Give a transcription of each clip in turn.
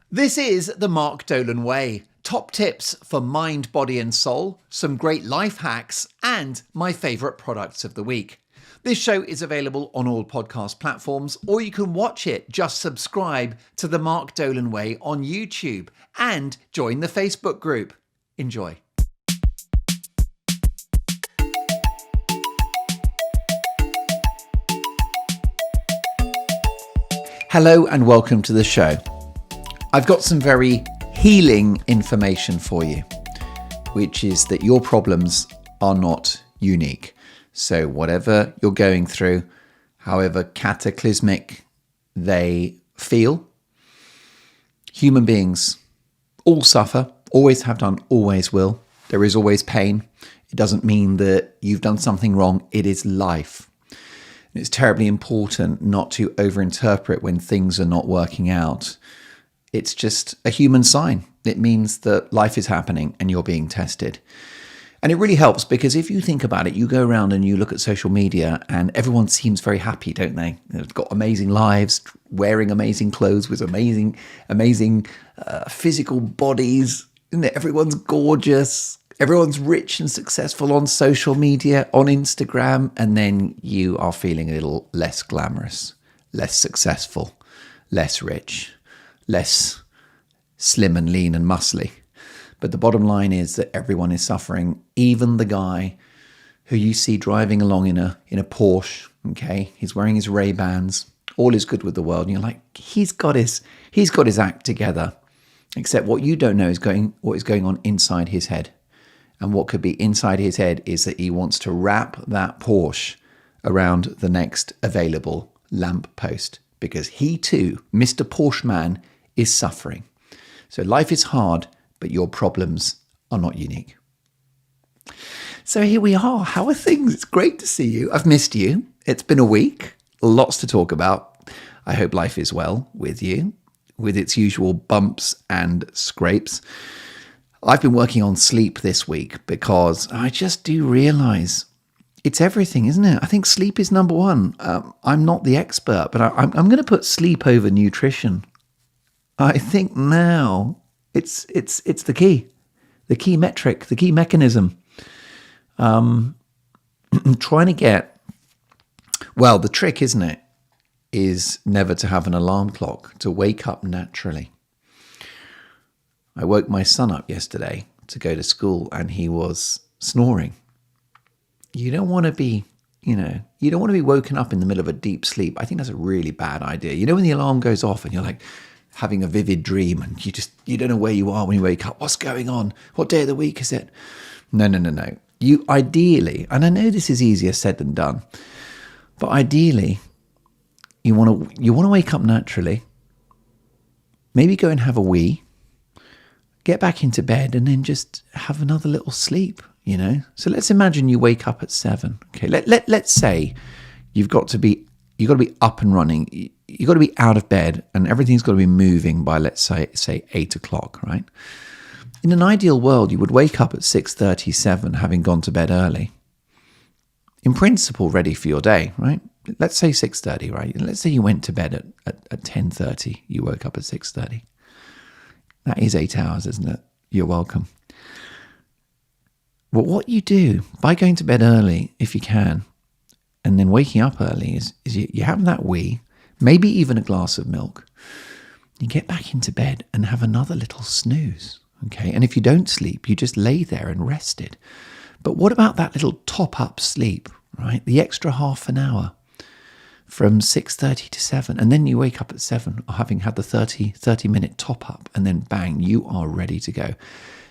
This is the Mark Dolan Way. Top tips for mind, body and soul, some great life hacks, and my favourite products of the week. This show is available on all podcast platforms, or you can watch it. Just subscribe to the Mark Dolan Way on YouTube and join the Facebook group. Enjoy. Hello and welcome to the show. I've got some very healing information for you, which is that your problems are not unique. So whatever you're going through, however cataclysmic they feel, human beings all suffer, always have done, always will. There is always pain. It doesn't mean that you've done something wrong. It is life. And it's terribly important not to overinterpret when things are not working out. It's just a human sign. It means that life is happening and you're being tested. And it really helps because if you think about it, you go around and you look at social media and everyone seems very happy, don't they? They've got amazing lives, wearing amazing clothes with amazing physical bodies. Isn't it? Everyone's gorgeous. Everyone's rich and successful on social media, on Instagram. And then you are feeling a little less glamorous, less successful, less rich, less slim and lean and muscly. But the bottom line is that everyone is suffering. Even the guy who you see driving along in a Porsche, okay? He's wearing his Ray-Bans. All is good with the world. And you're like, he's got his act together. Except what you don't know is what is going on inside his head. And what could be inside his head is that he wants to wrap that Porsche around the next available lamp post. Because he too, Mr. Porsche man, is suffering. So life is hard, but your problems are not unique. So here we are. How are things? It's great to see you. I've missed you. It's been a week. Lots to talk about. I hope life is well with you, with its usual bumps and scrapes. I've been working on sleep this week because I just do realize it's everything, isn't it? I think sleep is number one. I'm not the expert, but I'm going to put sleep over nutrition. I think now it's the key metric, the key mechanism. Trying to get, well, the trick, isn't it, is never to have an alarm clock, to wake up naturally. I woke my son up yesterday to go to school and he was snoring. You don't want to be woken up in the middle of a deep sleep. I think that's a really bad idea. You know, when the alarm goes off and you're like having a vivid dream and you don't know where you are when you wake up. What's going on? What day of the week is it? No. You ideally, and I know this is easier said than done, but ideally you want to wake up naturally. Maybe go and have a wee. Get back into bed and then just have another little sleep, you know? So let's imagine you wake up at 7. Okay, let's say you've got to be up and running. You've got to be out of bed and everything's got to be moving by, let's say 8 o'clock, right? In an ideal world, you would wake up at 6:37, having gone to bed early. In principle, ready for your day, right? Let's say 6:30, right? Let's say you went to bed at 10:30. You woke up at 6:30. That is 8 hours, isn't it? You're welcome. But what you do by going to bed early, if you can, and then waking up early is you have that wee, maybe even a glass of milk. You get back into bed and have another little snooze, okay? And if you don't sleep, you just lay there and rested. But what about that little top-up sleep, right? The extra half an hour from 6:30 to 7, and then you wake up at 7, having had the 30-minute top-up, and then bang, you are ready to go.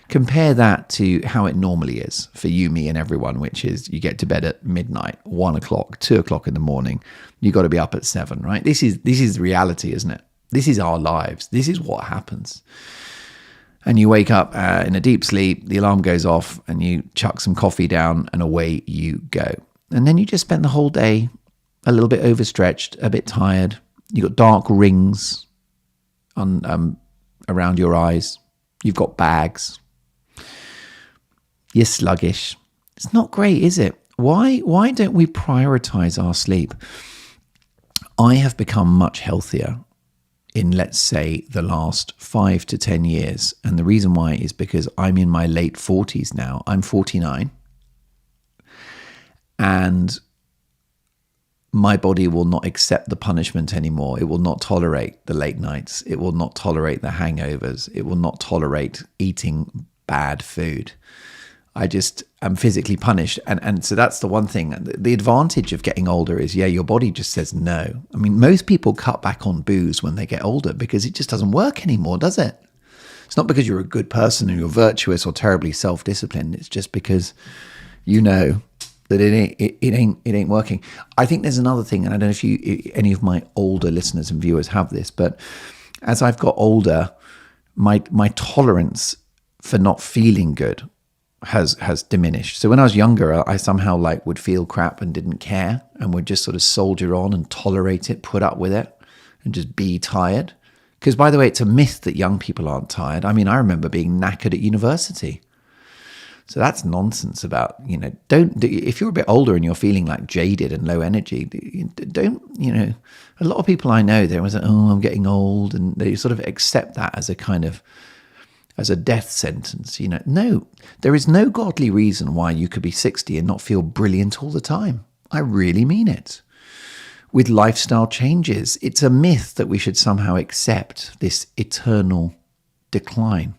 Compare that to how it normally is for you, me, and everyone, which is you get to bed at midnight, 1 o'clock, 2 o'clock in the morning. You got to be up at 7, right? This is reality, isn't it? This is our lives. This is what happens. And you wake up in a deep sleep, the alarm goes off, and you chuck some coffee down, and away you go. And then you just spend the whole day a little bit overstretched, a bit tired. You got dark rings on around your eyes. You've got bags. You're sluggish. It's not great, is it? Why don't we prioritize our sleep? I have become much healthier in, let's say, the last 5 to 10 years. And the reason why is because I'm in my late 40s now. I'm 49. And my body will not accept the punishment anymore. It will not tolerate the late nights. It will not tolerate the hangovers. It will not tolerate eating bad food. I'm physically punished. And so that's the one thing. The advantage of getting older is, your body just says no. I mean, most people cut back on booze when they get older because it just doesn't work anymore, does it? It's not because you're a good person and you're virtuous or terribly self-disciplined. It's just because you know that it ain't working. I think there's another thing, and I don't know if any of my older listeners and viewers have this, but as I've got older, my tolerance for not feeling good has diminished. So when I was younger, I somehow would feel crap and didn't care and would just sort of soldier on and tolerate it, put up with it, and just be tired. Because, by the way, it's a myth that young people aren't tired. I mean, I remember being knackered at university. So that's nonsense about, if you're a bit older and you're feeling jaded and low energy, don't, a lot of people I know, they're always like, oh, I'm getting old. And they sort of accept that as a kind of, as a death sentence. No, there is no godly reason why you could be 60 and not feel brilliant all the time. I really mean it. With lifestyle changes, it's a myth that we should somehow accept this eternal decline.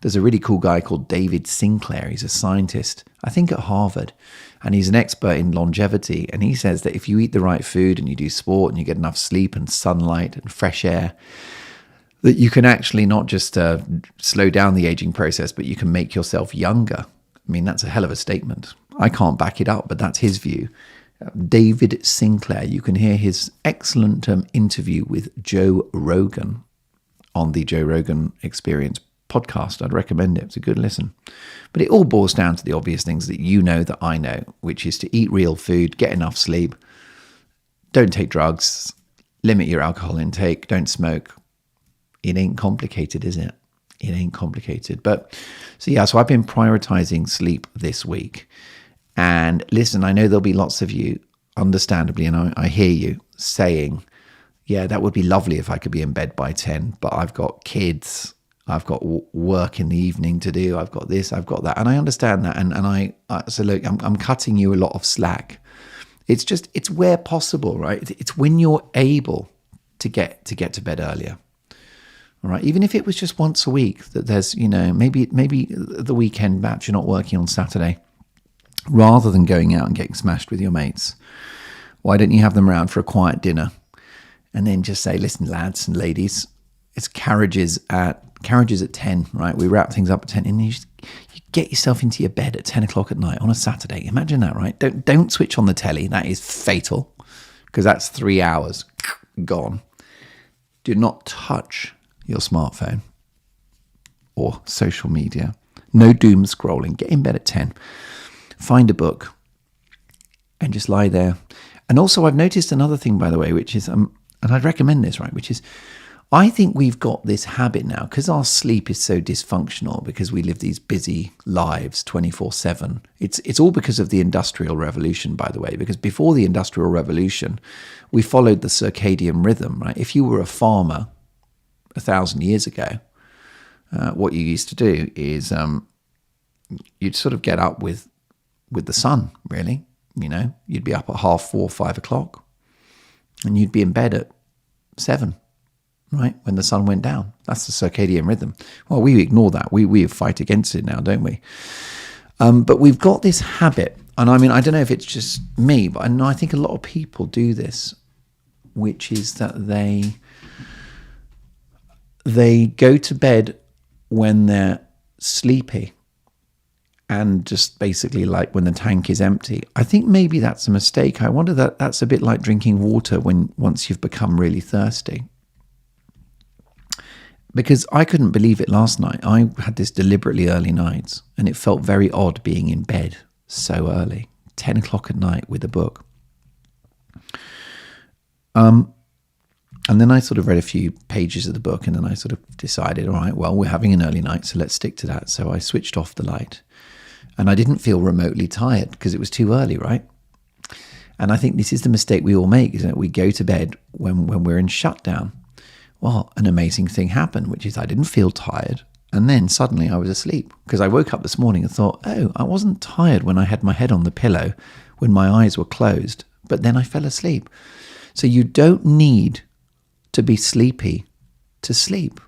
There's a really cool guy called David Sinclair. He's a scientist, I think at Harvard, and he's an expert in longevity. And he says that if you eat the right food and you do sport and you get enough sleep and sunlight and fresh air, that you can actually not just slow down the aging process, but you can make yourself younger. I mean, that's a hell of a statement. I can't back it up, but that's his view. David Sinclair, you can hear his excellent interview with Joe Rogan on the Joe Rogan Experience podcast. I'd recommend it. It's a good listen. But it all boils down to the obvious things that that I know, which is to eat real food, get enough sleep, don't take drugs, limit your alcohol intake, don't smoke. It ain't complicated, is it? It ain't complicated. But so I've been prioritizing sleep this week. And listen, I know there'll be lots of you, understandably, and I hear you saying, yeah, that would be lovely if I could be in bed by 10, but I've got kids, I've got work in the evening to do, I've got this, I've got that. And I understand that. And so look, I'm cutting you a lot of slack. It's where possible, right? It's when you're able to get to bed earlier. All right, even if it was just once a week, that there's, maybe the weekend, perhaps you're not working on Saturday, rather than going out and getting smashed with your mates, why don't you have them around for a quiet dinner and then just say, listen, lads and ladies, it's carriages at 10, right? We wrap things up at 10 and you get yourself into your bed at 10 o'clock at night on a Saturday. Imagine that, right? Don't switch on the telly. That is fatal because that's 3 hours gone. Do not touch your smartphone or social media. No doom scrolling. Get in bed at 10. Find a book and just lie there. And also I've noticed another thing, by the way, which is, and I'd recommend this, right, which is I think we've got this habit now because our sleep is so dysfunctional because we live these busy lives 24/7. It's all because of the Industrial Revolution, by the way, because before the Industrial Revolution, we followed the circadian rhythm, right? If you were a farmer 1,000 years ago, what you used to do is you'd sort of get up with the sun, really. You'd be up at 4:30, 5 o'clock, and you'd be in bed at 7, right, when the sun went down. That's the circadian rhythm. Well, we ignore that. We fight against it now, don't we? But we've got this habit, and I mean, I don't know if it's just me, but I think a lot of people do this, which is that they go to bed when they're sleepy and just basically when the tank is empty. I think maybe that's a mistake. I wonder that's a bit like drinking water once you've become really thirsty. Because I couldn't believe it last night. I had this deliberately early nights and it felt very odd being in bed so early, 10 o'clock at night with a book. And then I sort of read a few pages of the book and then I sort of decided, all right, well, we're having an early night, so let's stick to that. So I switched off the light and I didn't feel remotely tired because it was too early, right? And I think this is the mistake we all make, is that we go to bed when we're in shutdown. Well, an amazing thing happened, which is I didn't feel tired. And then suddenly I was asleep because I woke up this morning and thought, oh, I wasn't tired when I had my head on the pillow, when my eyes were closed, but then I fell asleep. So you don't need to be sleepy to sleep.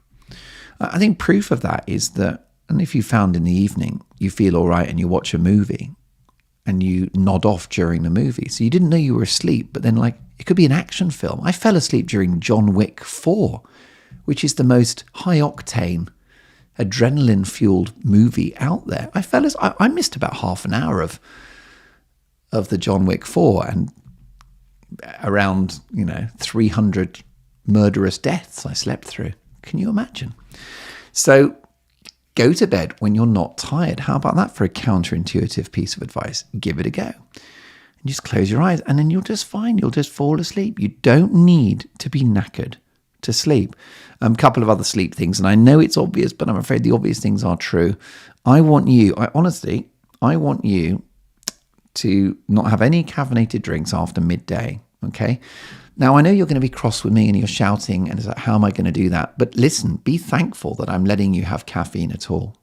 I think proof of that is that, and if you found in the evening, you feel all right and you watch a movie and you nod off during the movie. So you didn't know you were asleep, but then it could be an action film. I fell asleep during John Wick 4, which is the most high octane, adrenaline fueled movie out there. I missed about half an hour of the John Wick 4 and around 300 murderous deaths I slept through. Can you imagine? So go to bed when you're not tired. How about that for a counterintuitive piece of advice? Give it a go. And just close your eyes and then you'll just fine. You'll just fall asleep. You don't need to be knackered to sleep. A couple of other sleep things, and I know it's obvious, but I'm afraid the obvious things are true. I want you to not have any caffeinated drinks after midday, okay? Now, I know you're going to be cross with me and you're shouting, and it's like, how am I going to do that? But listen, be thankful that I'm letting you have caffeine at all.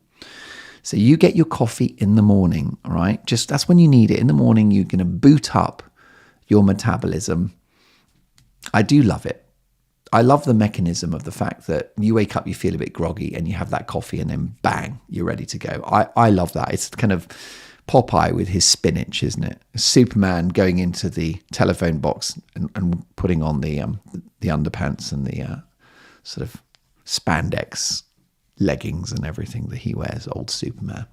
So you get your coffee in the morning, all right? Just that's when you need it. In the morning, you're going to boot up your metabolism. I do love it. I love the mechanism of the fact that you wake up, you feel a bit groggy, and you have that coffee, and then bang, you're ready to go. I love that. It's kind of Popeye with his spinach, isn't it? Superman going into the telephone box and putting on the underpants and the sort of spandex leggings and everything that he wears. Old Superman.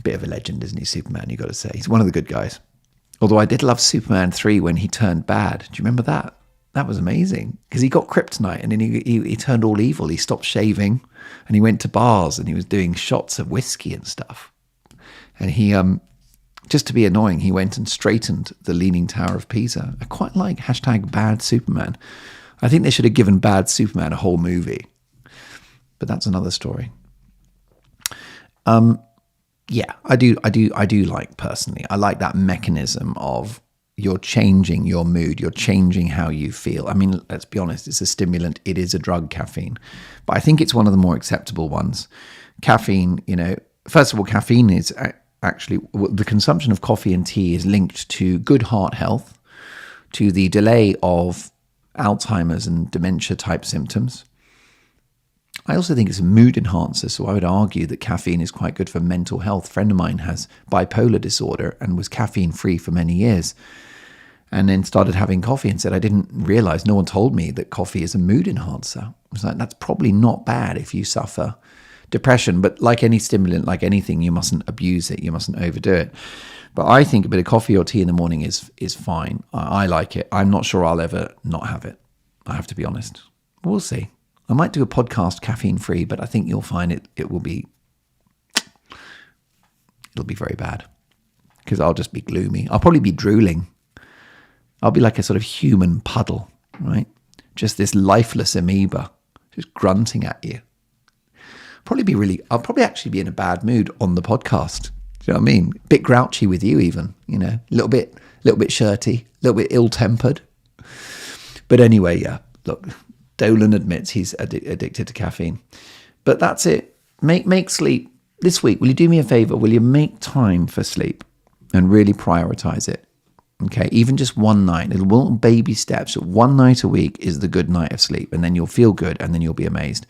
Bit of a legend, isn't he, Superman? You got to say he's one of the good guys. Although I did love Superman 3 when he turned bad. Do you remember that? That was amazing because he got kryptonite and then he turned all evil. He stopped shaving and he went to bars and he was doing shots of whiskey and stuff. And he, just to be annoying, he went and straightened the Leaning Tower of Pisa. I quite like #bad Superman. I think they should have given bad Superman a whole movie, but that's another story. Yeah, I do like personally. I like that mechanism of you're changing your mood, you're changing how you feel. I mean, let's be honest, it's a stimulant, it is a drug, caffeine. But I think it's one of the more acceptable ones. Caffeine, first of all, caffeine is actually, the consumption of coffee and tea is linked to good heart health, to the delay of Alzheimer's and dementia type symptoms. I also think it's a mood enhancer, so I would argue that caffeine is quite good for mental health. A friend of mine has bipolar disorder and was caffeine free for many years, and then started having coffee and said, I didn't realize, no one told me that coffee is a mood enhancer. I was like, that's probably not bad if you suffer depression, but like any stimulant, like anything, you mustn't abuse it, you mustn't overdo it. But I think a bit of coffee or tea in the morning is fine. I like it. I'm not sure I'll ever not have it. I have to be honest. We'll see. I might do a podcast caffeine free, but I think you'll find it'll be very bad because I'll just be gloomy. I'll probably be drooling. I'll be like a sort of human puddle, right? Just this lifeless amoeba just grunting at you. I'll probably actually be in a bad mood on the podcast. Do you know what I mean? A bit grouchy with you even, a little bit shirty, a little bit ill-tempered. But anyway, yeah, look, Dolan admits he's addicted to caffeine. But that's it. Make sleep. This week, will you do me a favor? Will you make time for sleep and really prioritize it? Okay, even just one night, little baby steps. One night a week is the good night of sleep, and then you'll feel good, and then you'll be amazed.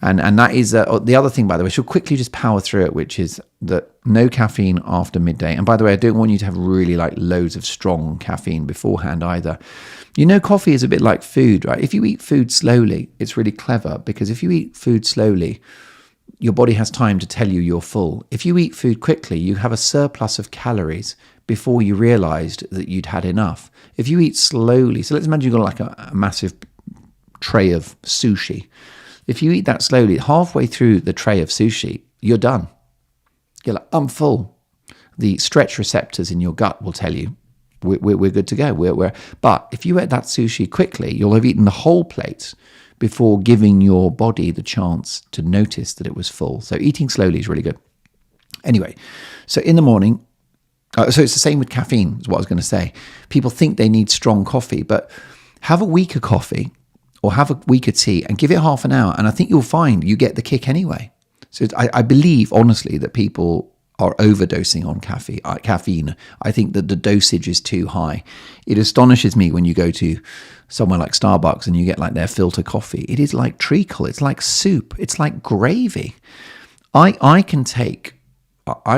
And that is the other thing, by the way. She'll quickly just power through it, which is that no caffeine after midday. And by the way, I don't want you to have really loads of strong caffeine beforehand either. Coffee is a bit like food, right? If you eat food slowly, it's really clever because if you eat food slowly, your body has time to tell you you're full. If you eat food quickly, you have a surplus of calories before you realized that you'd had enough. If you eat slowly, so let's imagine you've got a massive tray of sushi. If you eat that slowly, halfway through the tray of sushi, you're done. You're like, I'm full. The stretch receptors in your gut will tell you we're good to go. But if you ate that sushi quickly, you'll have eaten the whole plate before giving your body the chance to notice that it was full. So eating slowly is really good. Anyway, so in the morning, so it's the same with caffeine, is what I was going to say. People think they need strong coffee, but have a weaker coffee or have a weaker tea and give it half an hour. And I think you'll find you get the kick anyway. So I believe, honestly, that people are overdosing on caffeine. I think that the dosage is too high. It astonishes me when you go to somewhere like Starbucks and you get like their filter coffee. It is like treacle. It's like soup. It's like gravy. I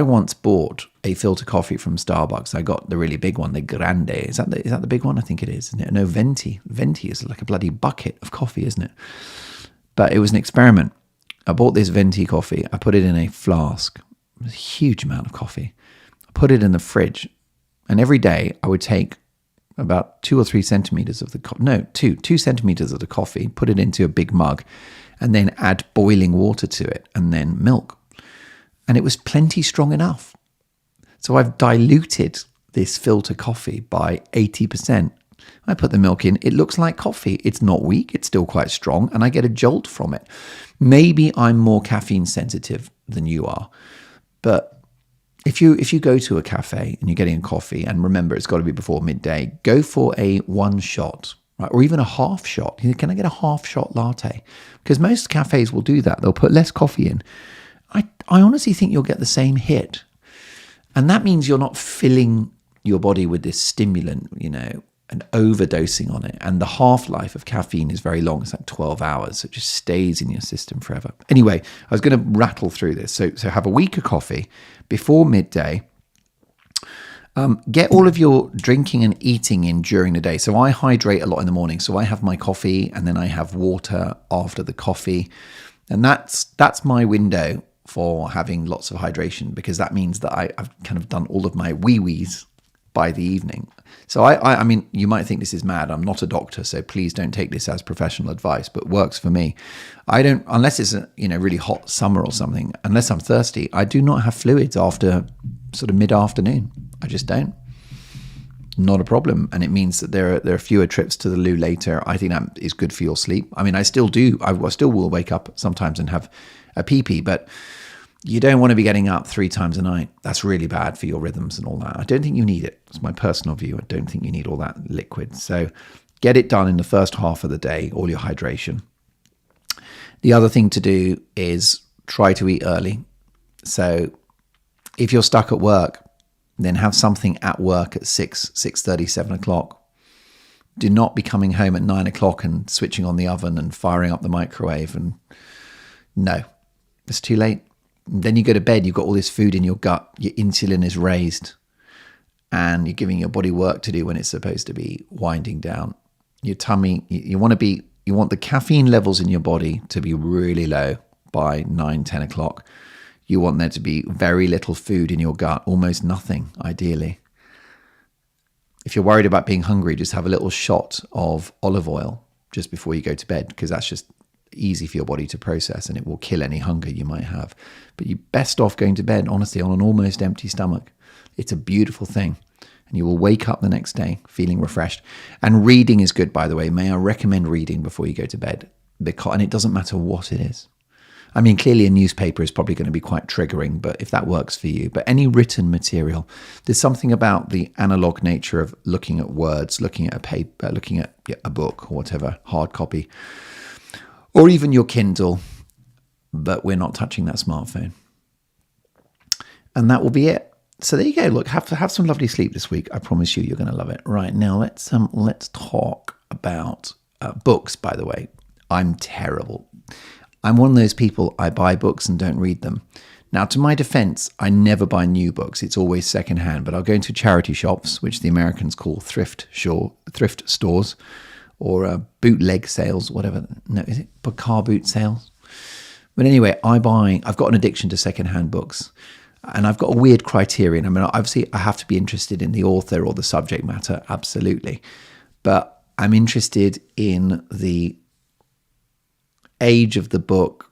once bought a filter coffee from Starbucks. I got the really big one, the Grande. Is that the big one? I think it is, isn't it? No, Venti. Venti is like a bloody bucket of coffee, isn't it? But it was an experiment. I bought this Venti coffee. I put it in a flask. It was a huge amount of coffee. I put it in the fridge. And every day I would take about 2 or 3 centimeters of the 2 centimeters of the coffee, put it into a big mug, and then add boiling water to it, and then milk. And it was plenty strong enough. So I've diluted this filter coffee by 80%. I put the milk in. It looks like coffee. It's not weak. It's still quite strong. And I get a jolt from it. Maybe I'm more caffeine sensitive than you are. But if you go to a cafe and you're getting a coffee, and remember, it's got to be before midday, go for a 1 shot, right? Or even a half shot. Can I get a half shot latte? Because most cafes will do that. They'll put less coffee in. I honestly think you'll get the same hit. And that means you're not filling your body with this stimulant, and overdosing on it. And the half-life of caffeine is very long. It's like 12 hours. So it just stays in your system forever. Anyway, I was going to rattle through this. So have a weaker coffee before midday. Get all of your drinking and eating in during the day. So I hydrate a lot in the morning. So I have my coffee and then I have water after the coffee. And that's my window for having lots of hydration, because that means that I've kind of done all of my wee-wees by the evening. So I mean, you might think this is mad. I'm not a doctor, so please don't take this as professional advice, but works for me. I don't, unless it's a really hot summer or something, unless I'm thirsty, I do not have fluids after sort of mid-afternoon. I just don't. Not a problem. And it means that there are fewer trips to the loo later. I think that is good for your sleep. I mean, I still do. I still will wake up sometimes and have a pee-pee, but you don't want to be getting up 3 times a night. That's really bad for your rhythms and all that. I don't think you need it. It's my personal view. I don't think you need all that liquid. So get it done in the first half of the day, all your hydration. The other thing to do is try to eat early. So if you're stuck at work, then have something at work at 6, 6:30, 7 o'clock. Do not be coming home at 9 o'clock and switching on the oven and firing up the microwave. And no, it's too late. And then you go to bed, you've got all this food in your gut, your insulin is raised, and you're giving your body work to do when it's supposed to be winding down. Your tummy, you want the caffeine levels in your body to be really low by 9, 10 o'clock. You want there to be very little food in your gut, almost nothing, ideally. If you're worried about being hungry, just have a little shot of olive oil just before you go to bed, because that's just easy for your body to process and it will kill any hunger you might have. But you're best off going to bed, honestly, on an almost empty stomach. It's a beautiful thing. And you will wake up the next day feeling refreshed. And reading is good, by the way. May I recommend reading before you go to bed? And it doesn't matter what it is. I mean, clearly a newspaper is probably going to be quite triggering, but if that works for you. But any written material, there's something about the analog nature of looking at words, looking at a paper, looking at a book or whatever, hard copy, or even your Kindle, but we're not touching that smartphone. And that will be it. So there you go. Look, have some lovely sleep this week. I promise you, you're going to love it. Right, now let's talk about books, by the way. I'm terrible. I'm one of those people, I buy books and don't read them. Now, to my defense, I never buy new books. It's always secondhand, but I'll go into charity shops, which the Americans call thrift stores, or bootleg sales, whatever. No, is it car boot sales? But anyway, I've got an addiction to secondhand books, and I've got a weird criterion. I mean, obviously, I have to be interested in the author or the subject matter, absolutely. But I'm interested in the age of the book,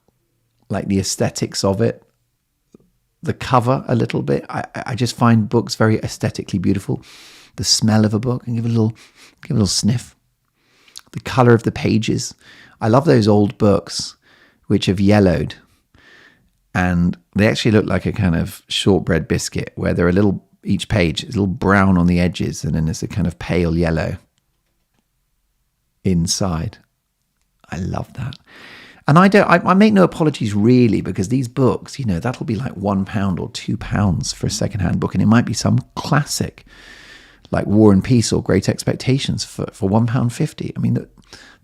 like the aesthetics of it, the cover a little bit. I just find books very aesthetically beautiful. The smell of a book, and give a little sniff. The color of the pages. I love those old books which have yellowed, and they actually look like a kind of shortbread biscuit, where they're each page is a little brown on the edges, and then there's a kind of pale yellow inside. I love that. And I make no apologies really, because these books, that'll be like £1 or £2 for a secondhand book. And it might be some classic like War and Peace or Great Expectations for £1.50. I mean,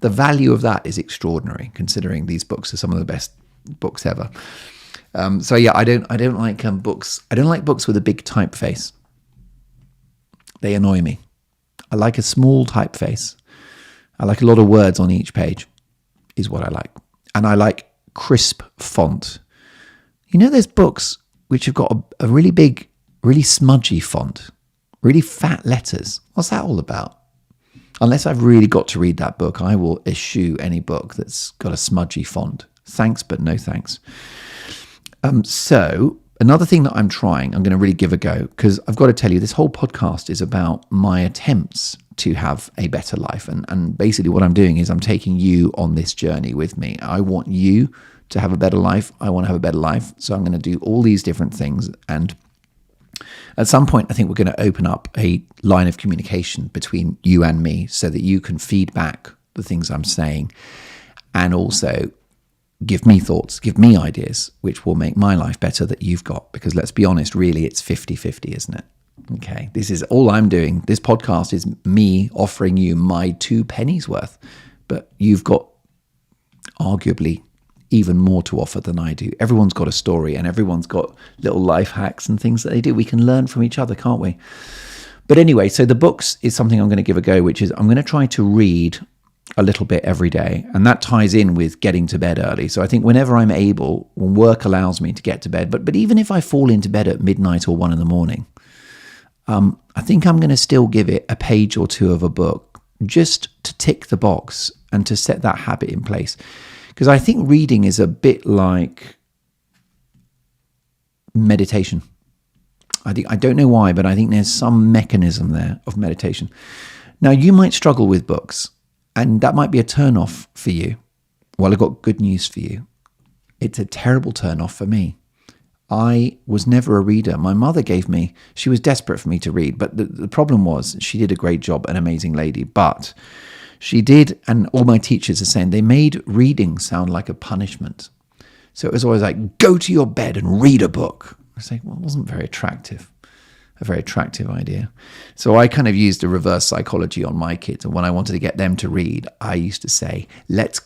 the value of that is extraordinary, considering these books are some of the best books ever. So yeah, I don't like books. I don't like books with a big typeface. They annoy me. I like a small typeface. I like a lot of words on each page, is what I like. And I like crisp font. There's books which have got a really big, really smudgy font, really fat letters. What's that all about? Unless I've really got to read that book, I will eschew any book that's got a smudgy font. Thanks, but no thanks. So another thing that I'm going to really give a go, because I've got to tell you, this whole podcast is about my attempts to have a better life. And basically what I'm doing is I'm taking you on this journey with me. I want you to have a better life. I want to have a better life. So I'm going to do all these different things. And at some point, I think we're going to open up a line of communication between you and me so that you can feed back the things I'm saying and also give me thoughts, give me ideas, which will make my life better that you've got. Because let's be honest, really, it's 50-50, isn't it? Okay, this is all I'm doing. This podcast is me offering you my 2 pennies worth, but you've got arguably even more to offer than I do. Everyone's got a story and everyone's got little life hacks and things that they do. We can learn from each other, can't we? But anyway, so the books is something I'm going to give a go, which is I'm going to try to read a little bit every day. And that ties in with getting to bed early. So I think whenever I'm able, when work allows me to get to bed, but even if I fall into bed at midnight or 1 a.m, I think I'm going to still give it a page or 2 of a book just to tick the box and to set that habit in place. Because I think reading is a bit like meditation. I don't know why, but I think there's some mechanism there of meditation. Now, you might struggle with books, and that might be a turn-off for you. Well, I've got good news for you. It's a terrible turn-off for me. I was never a reader. My mother she was desperate for me to read, but the problem was she did a great job, an amazing lady, but she did, and all my teachers are saying, they made reading sound like a punishment. So it was always like, go to your bed and read a book. I was like, well, it wasn't a very attractive idea. So I kind of used a reverse psychology on my kids. And when I wanted to get them to read, I used to say, let's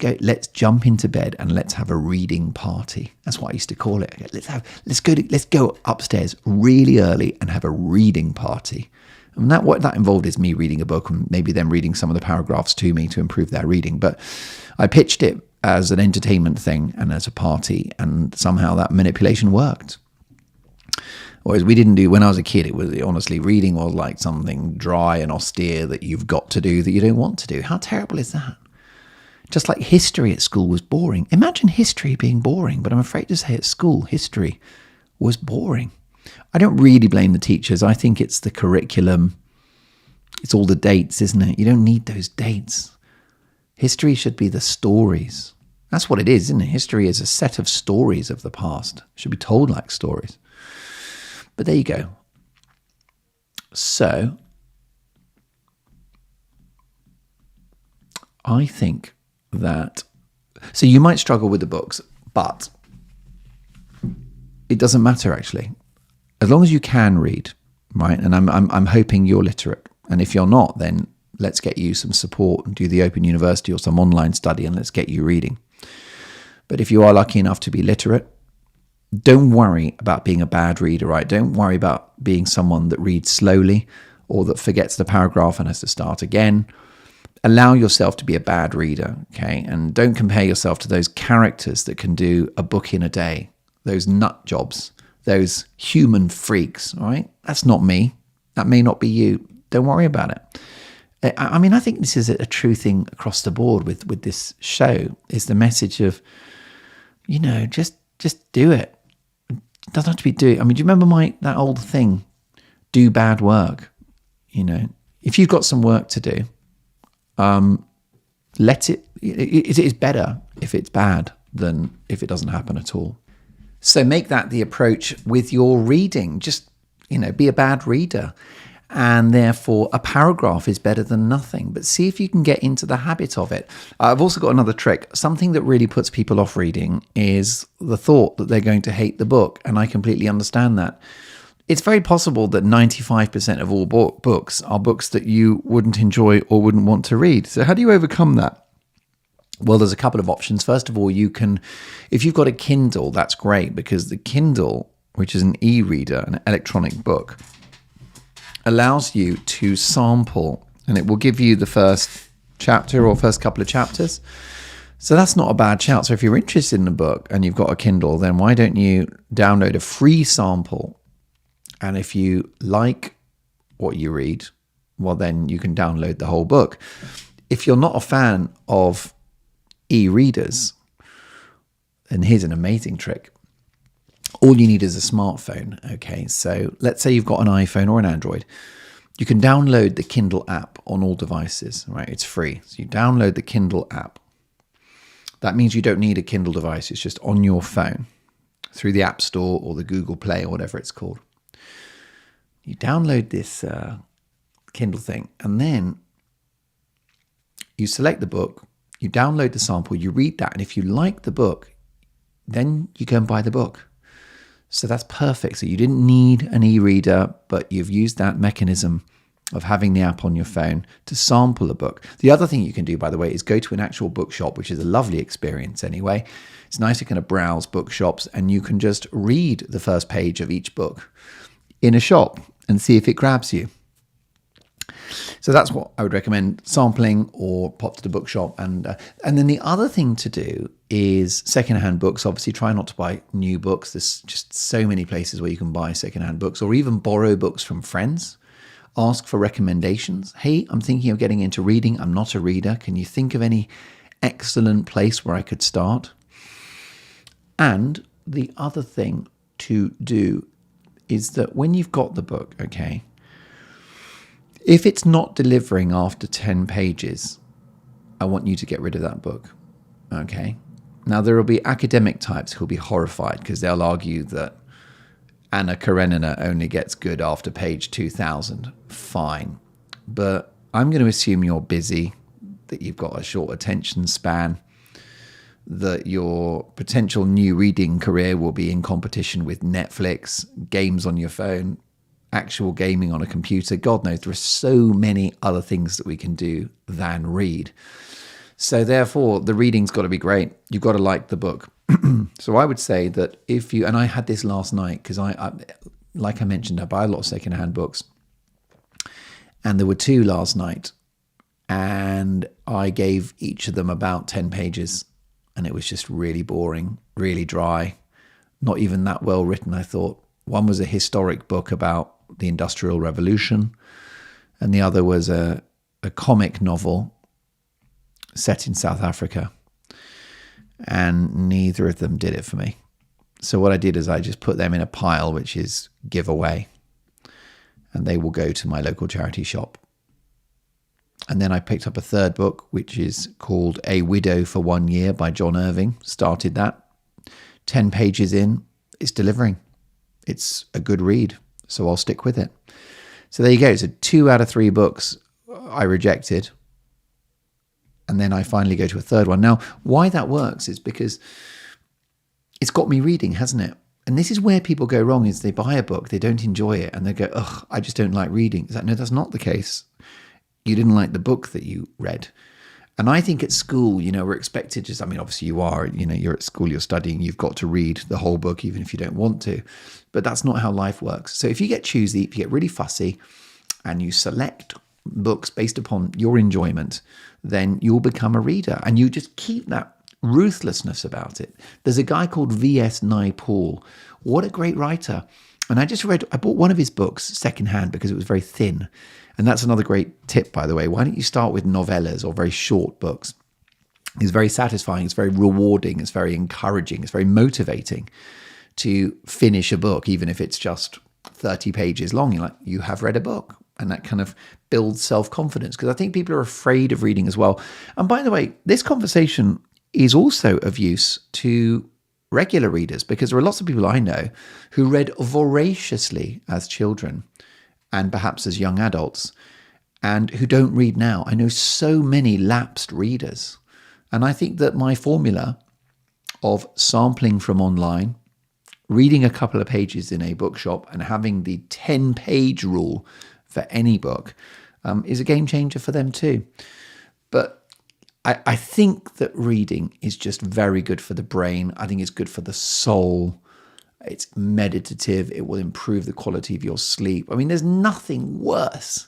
jump into bed and let's have a reading party. That's what I used to call it. Let's go upstairs really early and have a reading party. And what that involved is me reading a book and maybe them reading some of the paragraphs to me to improve their reading. But I pitched it as an entertainment thing and as a party, and somehow that manipulation worked. Whereas when I was a kid, it was honestly, reading was like something dry and austere that you've got to do that you don't want to do. How terrible is that? Just like history at school was boring. Imagine history being boring, but I'm afraid to say at school, history was boring. I don't really blame the teachers. I think it's the curriculum. It's all the dates, isn't it? You don't need those dates. History should be the stories. That's what it is, isn't it? History is a set of stories of the past. It should be told like stories. But there you go. So I think that, so you might struggle with the books, but it doesn't matter actually. As long as you can read, right? And I'm hoping you're literate. And if you're not, then let's get you some support and do the Open University or some online study and let's get you reading. But if you are lucky enough to be literate, don't worry about being a bad reader, right? Don't worry about being someone that reads slowly or that forgets the paragraph and has to start again. Allow yourself to be a bad reader, okay? And don't compare yourself to those characters that can do a book in a day, those nut jobs, those human freaks, all right? That's not me. That may not be you. Don't worry about it. I mean, I think this is a true thing across the board with this show, is the message of, just do it. It doesn't have to be doing. I mean, do you remember that old thing, do bad work? If you've got some work to do, it is better if it's bad than if it doesn't happen at all. So make that the approach with your reading. Just, be a bad reader. And therefore, a paragraph is better than nothing. But see if you can get into the habit of it. I've also got another trick. Something that really puts people off reading is the thought that they're going to hate the book. And I completely understand that. It's very possible that 95% of all books are books that you wouldn't enjoy or wouldn't want to read. So how do you overcome that? Well, there's a couple of options. First of all, you can, if you've got a Kindle, that's great, because the Kindle, which is an e-reader, an electronic book, allows you to sample, and it will give you the first chapter or first couple of chapters. So that's not a bad shout. So if you're interested in a book and you've got a Kindle, then why don't you download a free sample? And if you like what you read, well, then you can download the whole book. If you're not a fan of e-readers, then here's an amazing trick. All you need is a smartphone. Okay, so let's say you've got an iPhone or an Android. You can download the Kindle app on all devices, right? It's free. So you download the Kindle app. That means you don't need a Kindle device. It's just on your phone through the App Store or the Google Play or whatever it's called. You download this Kindle thing, and then you select the book, you download the sample, you read that, and if you like the book, then you go and buy the book. So that's perfect. So you didn't need an e-reader, but you've used that mechanism of having the app on your phone to sample a book. The other thing you can do, by the way, is go to an actual bookshop, which is a lovely experience anyway. It's nice to kind of browse bookshops, and you can just read the first page of each book in a shop and see if it grabs you. So that's what I would recommend, sampling or pop to the bookshop. And then the other thing to do is secondhand books. Obviously, try not to buy new books. There's just so many places where you can buy secondhand books, or even borrow books from friends. Ask for recommendations. Hey, I'm thinking of getting into reading. I'm not a reader. Can you think of any excellent place where I could start? And the other thing to do is that when you've got the book, okay, if it's not delivering after 10 pages, I want you to get rid of that book, okay? Now, there will be academic types who'll be horrified because they'll argue that Anna Karenina only gets good after page 2000. Fine. But I'm going to assume you're busy, that you've got a short attention span, that your potential new reading career will be in competition with Netflix, games on your phone, actual gaming on a computer. God knows, there are so many other things that we can do than read. So therefore, the reading's got to be great. You've got to like the book. So I would say that if you, and I had this last night, because I, like I mentioned, I buy a lot of secondhand books. And there were 2 last night. And I gave each of them about 10 pages. And it was just really boring, really dry, not even that well written, I thought. One was a historic book about the Industrial Revolution, and the other was a comic novel set in South Africa. And neither of them did it for me. So what I did is I just put them in a pile, which is giveaway, and they will go to my local charity shop. And then I picked up a third book, which is called A Widow for 1 Year by John Irving. Started that. 10 pages in, it's delivering. It's a good read, so I'll stick with it. So there you go. So 2 out of 3 books I rejected. And then I finally go to a third one. Now, why that works is because it's got me reading, hasn't it? And this is where people go wrong, is they buy a book, they don't enjoy it, and they go, ugh, I just don't like reading. No, that's not the case. You didn't like the book that you read. And I think at school, we're expected to, obviously you are, you're at school, you're studying, you've got to read the whole book, even if you don't want to. But that's not how life works. So if you get choosy, if you get really fussy, and you select books based upon your enjoyment, then you'll become a reader. And you just keep that ruthlessness about it. There's a guy called V.S. Naipaul. What a great writer. And I bought one of his books secondhand because it was very thin. And that's another great tip, by the way. Why don't you start with novellas or very short books? It's very satisfying. It's very rewarding. It's very encouraging. It's very motivating to finish a book, even if it's just 30 pages long. You're like, you have read a book. And that kind of builds self-confidence, because I think people are afraid of reading as well. And by the way, this conversation is also of use to regular readers, because there are lots of people I know who read voraciously as children and perhaps as young adults, and who don't read now. I know so many lapsed readers. And I think that my formula of sampling from online, reading a couple of pages in a bookshop, and having the 10-page rule for any book is a game changer for them too. But I think that reading is just very good for the brain. I think it's good for the soul. It's meditative. It will improve the quality of your sleep. I mean, there's nothing worse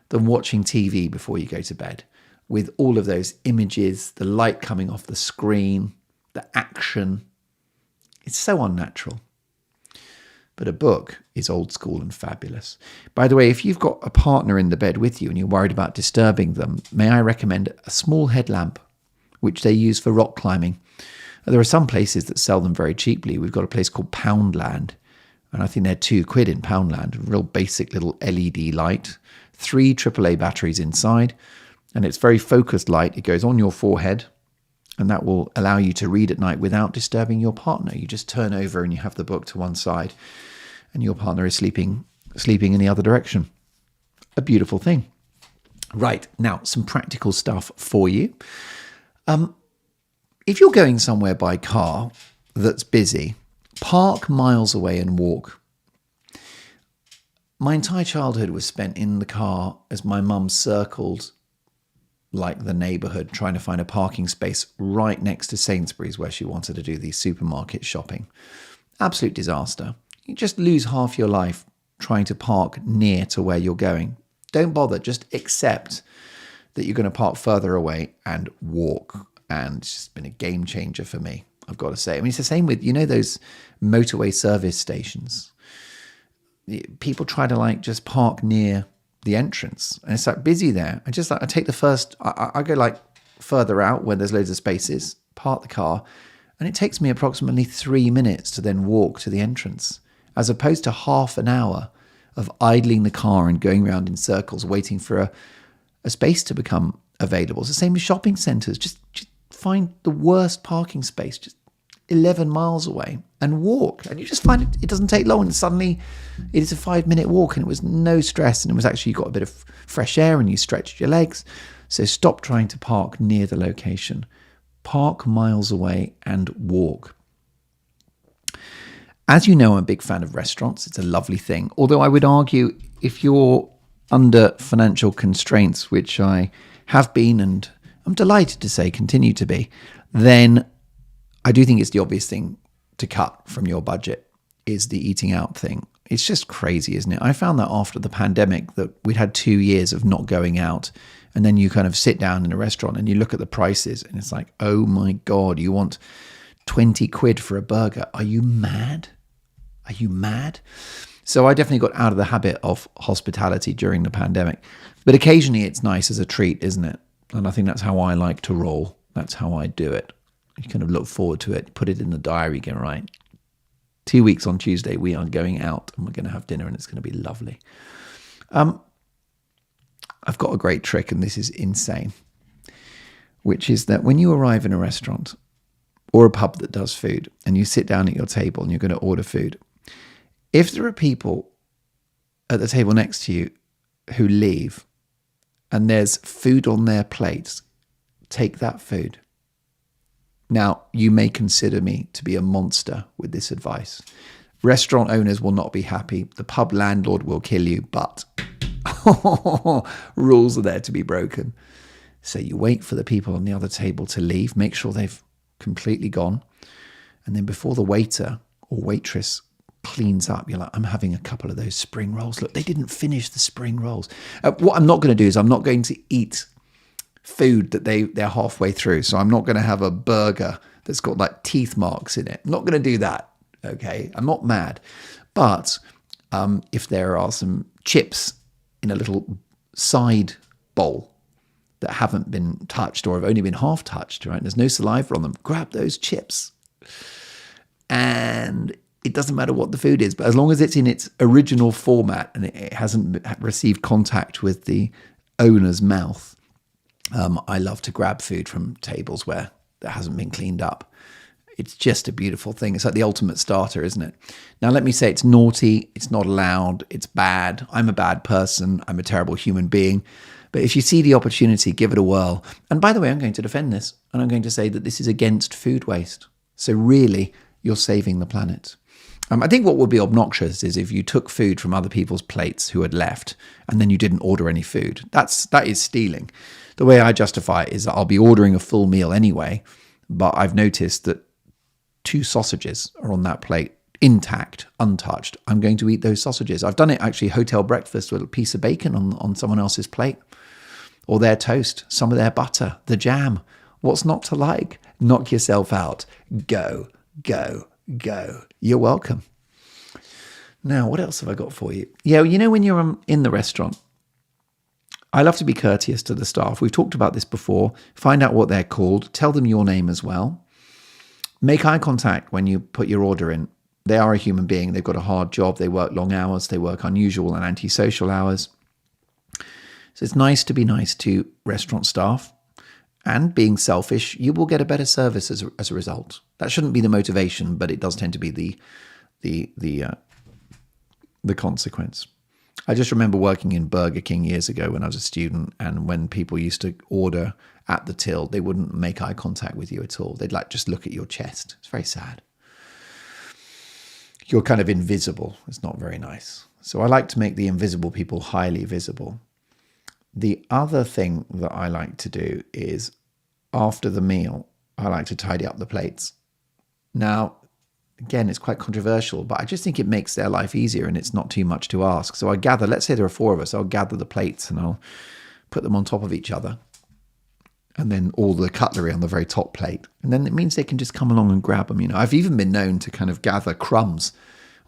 than watching TV before you go to bed, with all of those images, the light coming off the screen, the action. It's so unnatural. But a book is old school and fabulous. By the way, if you've got a partner in the bed with you and you're worried about disturbing them, may I recommend a small headlamp, which they use for rock climbing. There are some places that sell them very cheaply. We've got a place called Poundland, and I think they're £2 in Poundland. A real basic little LED light, 3 AAA batteries inside, and it's very focused light. It goes on your forehead, and that will allow you to read at night without disturbing your partner. You just turn over and you have the book to one side, and your partner is sleeping in the other direction. A beautiful thing. Right, now some practical stuff for you. If you're going somewhere by car that's busy, park miles away and walk. My entire childhood was spent in the car as my mum circled like the neighbourhood trying to find a parking space right next to Sainsbury's where she wanted to do the supermarket shopping. Absolute disaster. You just lose half your life trying to park near to where you're going. Don't bother. Just accept that you're going to park further away and walk. And it's just been a game changer for me, I've got to say. I mean, it's the same with, those motorway service stations. People try to just park near the entrance, and it's busy there. I take the first, I go further out where there's loads of spaces, park the car, and it takes me approximately 3 minutes to then walk to the entrance, as opposed to half an hour of idling the car and going around in circles waiting for a space to become available. It's the same with shopping centres. Just find the worst parking space, just 11 miles away, and walk. And you just find it doesn't take long, and suddenly it is a 5-minute walk, and it was no stress, and it was actually, you got a bit of fresh air and you stretched your legs. So stop trying to park near the location. Park miles away and walk. As you know, I'm a big fan of restaurants. It's a lovely thing. Although I would argue, if you're under financial constraints, which I have been, and I'm delighted to say continue to be, then I do think it's the obvious thing to cut from your budget is the eating out thing. It's just crazy, isn't it? I found that after the pandemic that we'd had 2 years of not going out, and then you kind of sit down in a restaurant and you look at the prices and it's like, oh my God, you want 20 quid for a burger? Are you mad? Are you mad? So I definitely got out of the habit of hospitality during the pandemic. But occasionally it's nice as a treat, isn't it? And I think that's how I like to roll. That's how I do it. You kind of look forward to it, put it in the diary, get right. 2 weeks on Tuesday, we are going out and we're going to have dinner and it's going to be lovely. I've got a great trick, and this is insane, which is that when you arrive in a restaurant or a pub that does food and you sit down at your table and you're going to order food, if there are people at the table next to you who leave and there's food on their plates, take that food. Now, you may consider me to be a monster with this advice. Restaurant owners will not be happy. The pub landlord will kill you, but rules are there to be broken. So you wait for the people on the other table to leave, make sure they've completely gone. And then before the waiter or waitress cleans up, you're like, I'm having a couple of those spring rolls. Look, they didn't finish the spring rolls. What I'm not going to do is I'm not going to eat food that they're halfway through. So I'm not going to have a burger that's got teeth marks in it. I'm not going to do that. Okay. I'm not mad. But if there are some chips in a little side bowl that haven't been touched or have only been half touched, right? There's no saliva on them. Grab those chips. And it doesn't matter what the food is, but as long as it's in its original format and it hasn't received contact with the owner's mouth, I love to grab food from tables where that hasn't been cleaned up. It's just a beautiful thing. It's like the ultimate starter, isn't it? Now, let me say it's naughty. It's not allowed. It's bad. I'm a bad person. I'm a terrible human being. But if you see the opportunity, give it a whirl. And by the way, I'm going to defend this. And I'm going to say that this is against food waste. So really, you're saving the planet. I think what would be obnoxious is if you took food from other people's plates who had left and then you didn't order any food. That is stealing. The way I justify it is that I'll be ordering a full meal anyway, but I've noticed that 2 sausages are on that plate, intact, untouched. I'm going to eat those sausages. I've done it actually hotel breakfast with a piece of bacon on someone else's plate, or their toast, some of their butter, the jam. What's not to like? Knock yourself out. Go, go, go. You're welcome. Now, what else have I got for you? Yeah, when you're in the restaurant, I love to be courteous to the staff. We've talked about this before. Find out what they're called. Tell them your name as well. Make eye contact when you put your order in. They are a human being. They've got a hard job. They work long hours. They work unusual and antisocial hours. So it's nice to be nice to restaurant staff. And being selfish, you will get a better service as a result. That shouldn't be the motivation, but it does tend to be the consequence. I just remember working in Burger King years ago when I was a student, and when people used to order at the till, they wouldn't make eye contact with you at all. They'd just look at your chest. It's very sad. You're kind of invisible. It's not very nice. So I like to make the invisible people highly visible. The other thing that I like to do is after the meal, I like to tidy up the plates. Now, again, it's quite controversial, but I just think it makes their life easier and it's not too much to ask. So I gather, let's say there are 4 of us, I'll gather the plates and I'll put them on top of each other. And then all the cutlery on the very top plate. And then it means they can just come along and grab them. I've even been known to kind of gather crumbs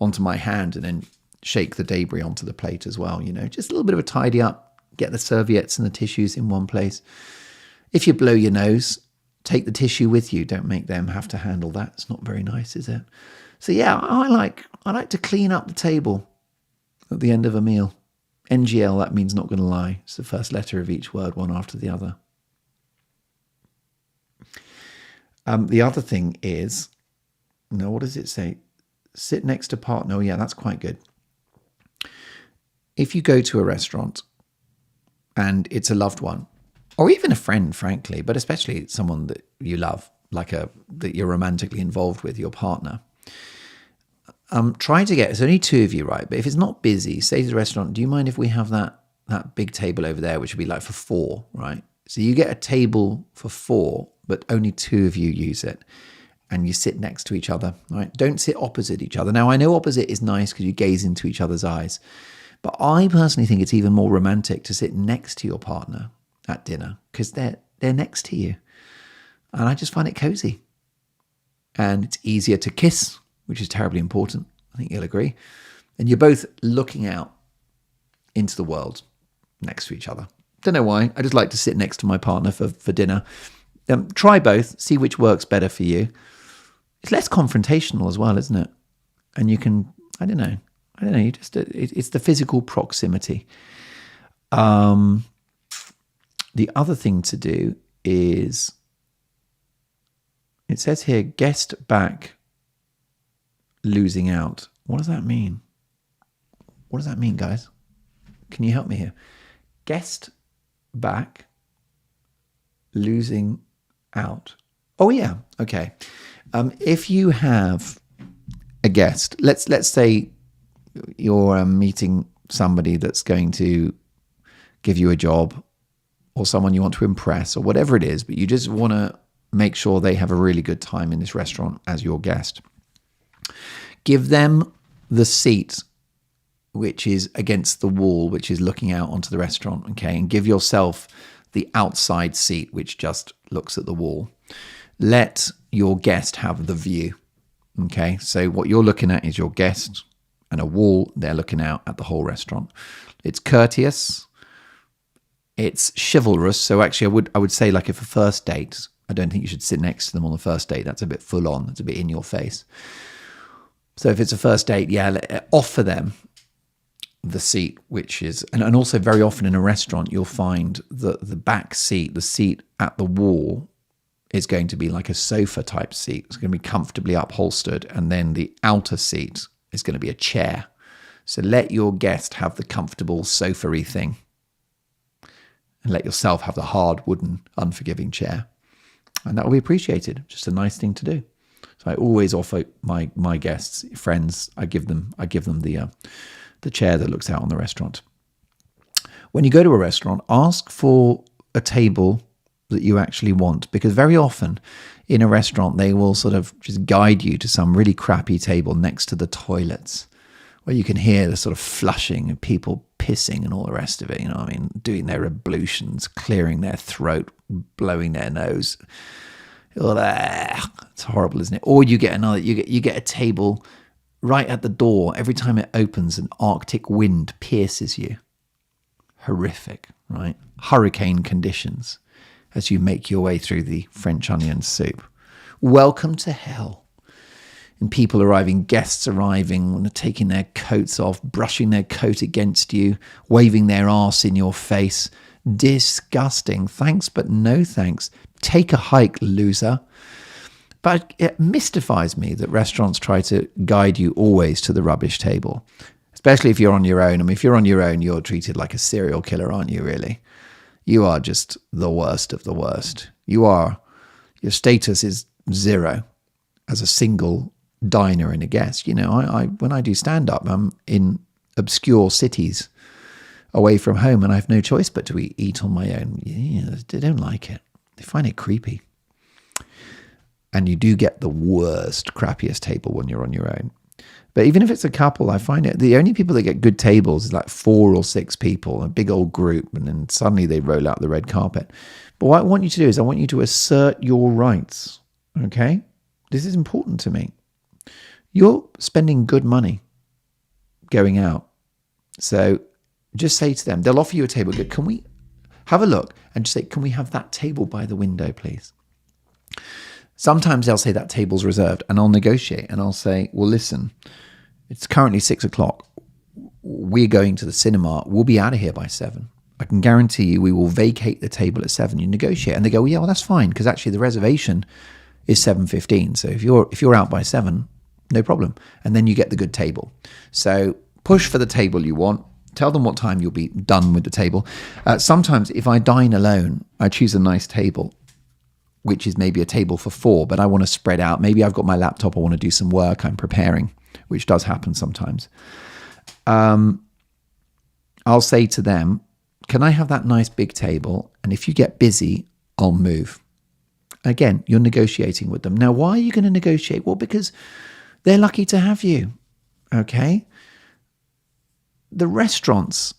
onto my hand and then shake the debris onto the plate as well. Just a little bit of a tidy up. Get the serviettes and the tissues in one place. If you blow your nose, take the tissue with you. Don't make them have to handle that. It's not very nice, is it? So yeah, I like to clean up the table at the end of a meal. NGL, that means not going to lie. It's the first letter of each word, one after the other. The other thing is, what does it say? Sit next to partner. Oh yeah, that's quite good. If you go to a restaurant and it's a loved one, or even a friend, frankly, but especially someone that you love, that you're romantically involved with, your partner, try to get, it's only 2 of you, right? But if it's not busy, say to the restaurant, do you mind if we have that big table over there, which would be for 4, right? So you get a table for 4, but only 2 of you use it. And you sit next to each other, right? Don't sit opposite each other. Now, I know opposite is nice because you gaze into each other's eyes. But I personally think it's even more romantic to sit next to your partner at dinner because they're next to you. And I just find it cozy. And it's easier to kiss, which is terribly important. I think you'll agree. And you're both looking out into the world next to each other. Don't know why. I just like to sit next to my partner for dinner. Try both. See which works better for you. It's less confrontational as well, isn't it? And you can, I don't know. You just it's the physical proximity. The other thing to do is, it says here, guest back losing out. What does that mean? What does that mean, guys? Can you help me here? Guest back losing out. Oh yeah, okay. If you have a guest, let's say you're meeting somebody that's going to give you a job, or someone you want to impress, or whatever it is, but you just want to make sure they have a really good time in this restaurant as your guest. Give them the seat which is against the wall, which is looking out onto the restaurant, okay? And give yourself the outside seat, which just looks at the wall. Let your guest have the view, okay? So what you're looking at is your guest and a wall. They're looking out at the whole restaurant. It's courteous. It's chivalrous. So actually, I would say, like, if a first date, I don't think you should sit next to them on the first date. That's a bit full on. That's a bit in your face. So if it's a first date, yeah, offer them the seat, which is, and also very often in a restaurant, you'll find the back seat, the seat at the wall, is going to be like a sofa type seat. It's going to be comfortably upholstered. And then the outer seat is going to be a chair. So let your guest have the comfortable sofa-y thing. And let yourself have the hard, wooden, unforgiving chair. And that will be appreciated. Just a nice thing to do. So I always offer my guests, friends, I give them the chair that looks out on the restaurant. When you go to a restaurant, ask for a table that you actually want, because very often in a restaurant they will sort of just guide you to some really crappy table next to the toilets where you can hear the sort of flushing and people pissing and all the rest of it, you know what I mean, doing their ablutions, clearing their throat, blowing their nose. It's horrible, isn't it? Or you get you get a table right at the door. Every time it opens, an Arctic wind pierces you. Horrific, right? Hurricane conditions as you make your way through the French onion soup. Welcome to hell. And people arriving, guests arriving, taking their coats off, brushing their coat against you, waving their arse in your face. Disgusting. Thanks, but no thanks. Take a hike, loser. But it mystifies me that restaurants try to guide you always to the rubbish table, especially if you're on your own. I mean, if you're on your own, you're treated like a serial killer, aren't you, really? You are just the worst of the worst. Your status is zero as a single diner and a guest. You know, I when I do stand-up, I'm in obscure cities away from home and I have no choice but to eat on my own. Yeah, they don't like it. They find it creepy. And you do get the worst, crappiest table when you're on your own. But even if it's a couple, I find it, the only people that get good tables is like 4 or 6 people, a big old group, and then suddenly they roll out the red carpet. But what I want you to do is I want you to assert your rights, okay? This is important to me. You're spending good money going out. So just say to them, they'll offer you a table. Go, can we have a look? And just say, can we have that table by the window, please? Sometimes they'll say that table's reserved, and I'll negotiate and I'll say, well, listen, it's currently 6:00. We're going to the cinema. We'll be out of here by 7. I can guarantee you we will vacate the table at 7. You negotiate. And they go, well, yeah, well, that's fine, because actually the reservation is 7:15. So if you're out by 7, no problem. And then you get the good table. So push for the table you want. Tell them what time you'll be done with the table. Sometimes if I dine alone, I choose a nice table, which is maybe a table for 4, but I want to spread out. Maybe I've got my laptop, I want to do some work, I'm preparing, which does happen sometimes. I'll say to them, can I have that nice big table? And if you get busy, I'll move. Again, you're negotiating with them. Now, why are you going to negotiate? Well, because they're lucky to have you, okay? The restaurants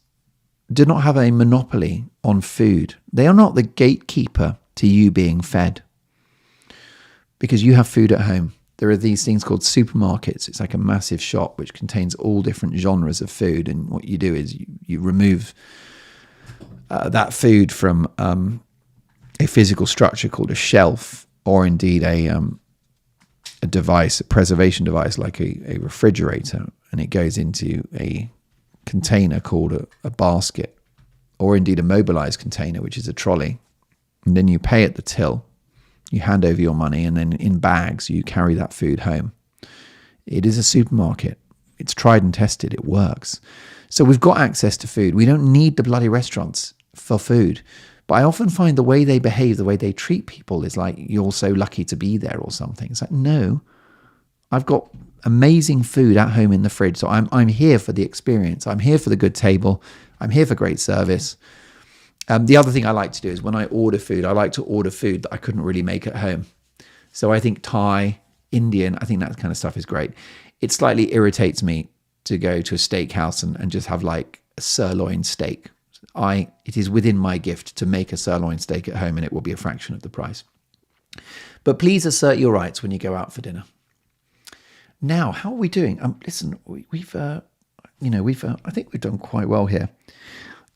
do not have a monopoly on food. They are not the gatekeeper to you being fed, because you have food at home. There are these things called supermarkets. It's like a massive shop which contains all different genres of food, and what you do is you remove that food from a physical structure called a shelf, or indeed a device, a preservation device like a refrigerator, and it goes into a container called a basket, or indeed a mobilized container, which is a trolley. And then you pay at the till, you hand over your money, and then in bags you carry that food home. It is a supermarket. It's tried and tested. It works. So we've got access to food. We don't need the bloody restaurants for food. But I often find the way they behave, the way they treat people is like, you're so lucky to be there or something. It's like, no, I've got amazing food at home in the fridge. So I'm here for the experience. I'm here for the good table. I'm here for great service. The other thing I like to do is when I order food, I like to order food that I couldn't really make at home. So I think Thai, Indian, I think that kind of stuff is great. It slightly irritates me to go to a steakhouse and just have like a sirloin steak. It is within my gift to make a sirloin steak at home, and it will be a fraction of the price. But please assert your rights when you go out for dinner. Now, how are we doing? Listen, I think we've done quite well here.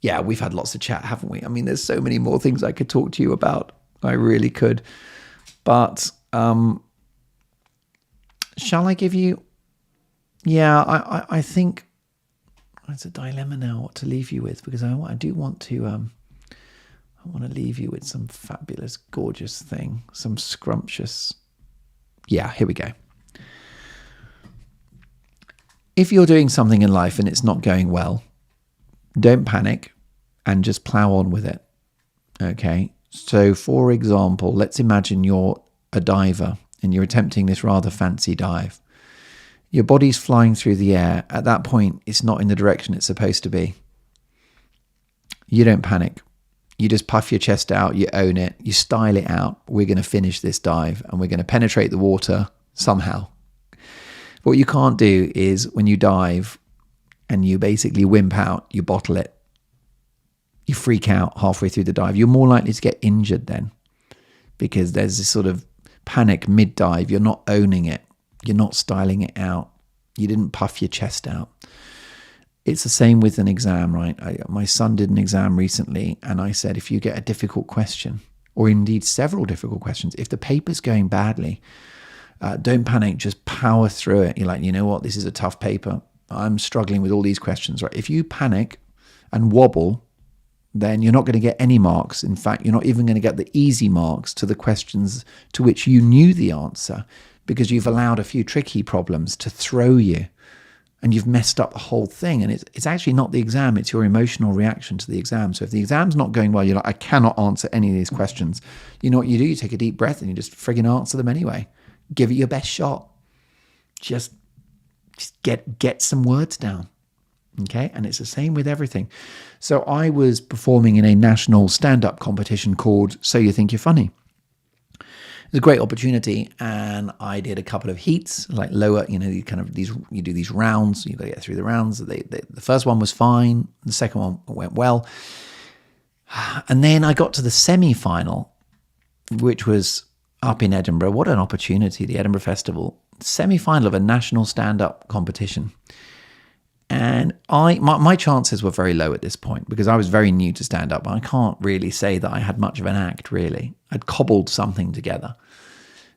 Yeah, we've had lots of chat, haven't we? I mean, there's so many more things I could talk to you about. I really could. But shall I give you... Yeah, I think it's a dilemma now what to leave you with, because I do want to I want to leave you with some fabulous, gorgeous thing, some scrumptious. Yeah, here we go. If you're doing something in life and it's not going well, don't panic and just plow on with it. Okay. So for example, let's imagine you're a diver and you're attempting this rather fancy dive. Your body's flying through the air. At that point, it's not in the direction it's supposed to be. You don't panic. You just puff your chest out, you own it, you style it out. We're going to finish this dive and we're going to penetrate the water somehow. What you can't do is when you dive and you basically wimp out, you bottle it. You freak out halfway through the dive. You're more likely to get injured then because there's this sort of panic mid-dive. You're not owning it. You're not styling it out. You didn't puff your chest out. It's the same with an exam, right? My son did an exam recently and I said, if you get a difficult question, or indeed several difficult questions, if the paper's going badly, don't panic, just power through it. You're like, you know what? This is a tough paper. I'm struggling with all these questions, right? If you panic and wobble, then you're not going to get any marks. In fact, you're not even going to get the easy marks to the questions to which you knew the answer because you've allowed a few tricky problems to throw you and you've messed up the whole thing. And it's actually not the exam, it's your emotional reaction to the exam. So if the exam's not going well, you're like, I cannot answer any of these questions. You know what you do? You take a deep breath and you just friggin' answer them anyway. Give it your best shot. Just get some words down. Okay, and it's the same with everything. So I was performing in a national stand-up competition called So You Think You're Funny. It was a great opportunity, and I did a couple of heats, like lower, you do these rounds, you've got to get through the rounds. The first one was fine, the second one went well. And then I got to the semi-final, which was up in Edinburgh. What an opportunity, the Edinburgh Festival. Semi-final of a national stand-up competition. And my chances were very low at this point because I was very new to stand-up. I can't really say that I had much of an act, really. I'd cobbled something together.